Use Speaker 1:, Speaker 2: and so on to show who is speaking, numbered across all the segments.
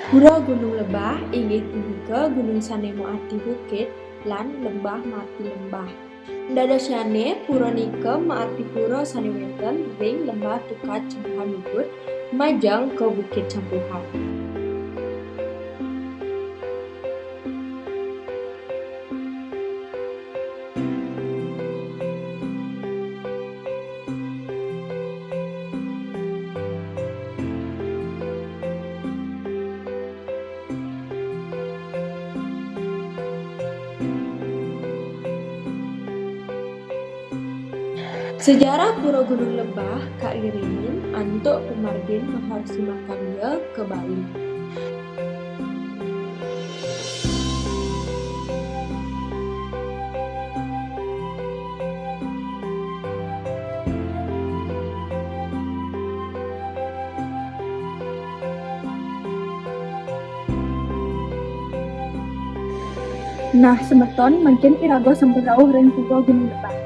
Speaker 1: Pura Gunung Lebah inggih punika gunung sanemu arti bukit lan lembah marti lembah. Ndadosyane pura nika maarti pura sanewenten ring lembah Tukat Campuhan Ubud majang ke Bukit Campuhan. Sejarah Pura Gunung Lebah kairingin antuk pemargin Maharsi Markandeya ke Bali.
Speaker 2: Nah, semeton mungkin iraga sampun rawuh ring Pura Gunung Lebah.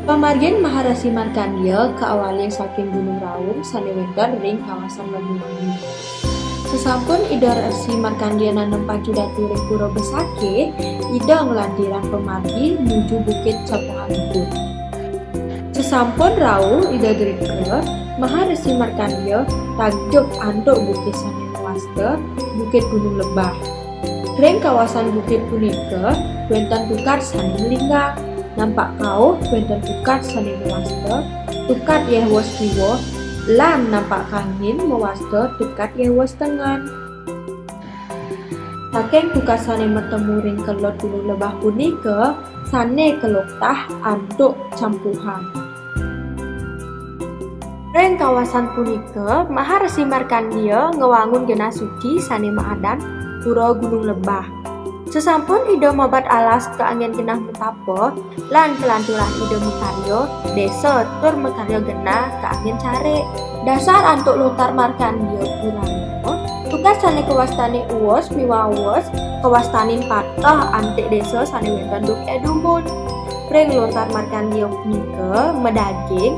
Speaker 1: Pamargin Maharasi Markandeya keawali saking Gunung Raung sanewenten ring kawasan Banyuwangi. Sesampun Ida Resi Markandeya nanempake datu ring Pura Besake, Ida nglantiran pemargi nuju Bukit Campuhan Ubud. Sesampun rawuh Ida drike, Maharesi Markandeya tajuk antuk Bukit Sanewasta, Bukit Gunung Lebah. Ring kawasan bukit punika wonten Tukat sane melinggang. Nampak kauh wonten Tukat sane mewasta, Tukat Yehwa Kiwa, lan nampak kangin mewasta Tukat Yehwa Tengan. Saking Tukat sane metemu ring kelot Gunung Lebah punika, sane keloktah antuk campuhan. Ring kawasan punika, Maharesi Markandeya ngewangun genah suci sane maadan Pura Gunung Lebah. Sesampun Ida mabat alas ke angin genah metapo, lan kelanturan Ida mekaryo, desa tur mekaryo genah ke angin care. Dasar antuk lontar Markandeya Purana, Tukat sane kewastane uwos miwa uwos, kewastanin patah antik desa sane wonten duk edumun. Ring lontar Markandeya punika medaging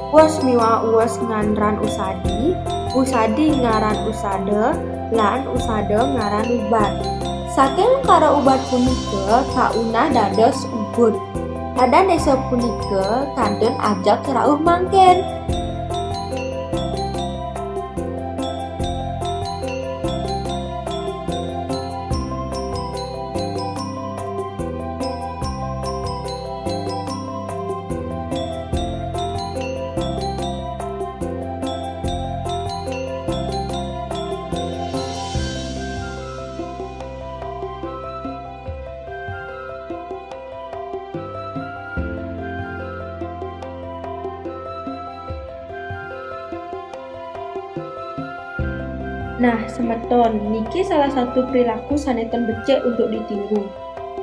Speaker 1: uwos miwa uwos ngandran usadi, usadi ngaran usada, lan usada ngaran ubat. Saking karo ubat punika kaunah dados ubud. Dadan desa punika kanten ajak rauh mangken. Nah, semeton, niki salah satu perilaku saneten becik untuk ditiru.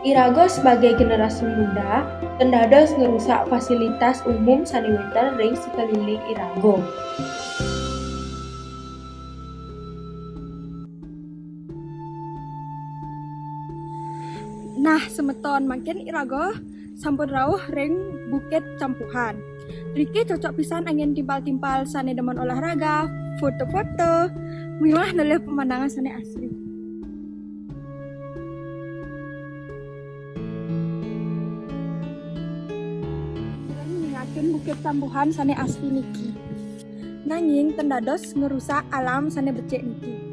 Speaker 1: Iraga sebagai generasi muda, tendados ngerusak fasilitas umum sanewenten ring sekeliling iraga.
Speaker 2: Nah, semeton mungkin iraga sampun rawuh ring Bukit Campuhan. Riki cocok pisan angin timpal-timpal sane demen olahraga, foto-foto, milah nelih pemandangan sane asli. Yakin Bukit Campuhan sane asli niki. Nanging tendados ngerusak alam sane becik niki.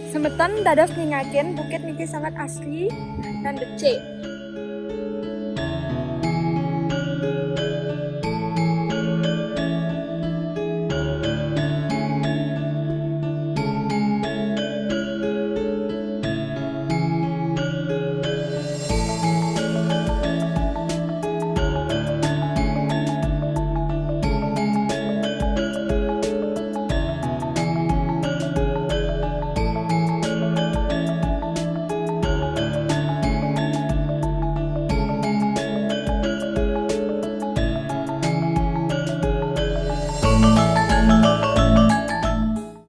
Speaker 2: Semeton dados ningaken bukit niki sangat asli dan becik.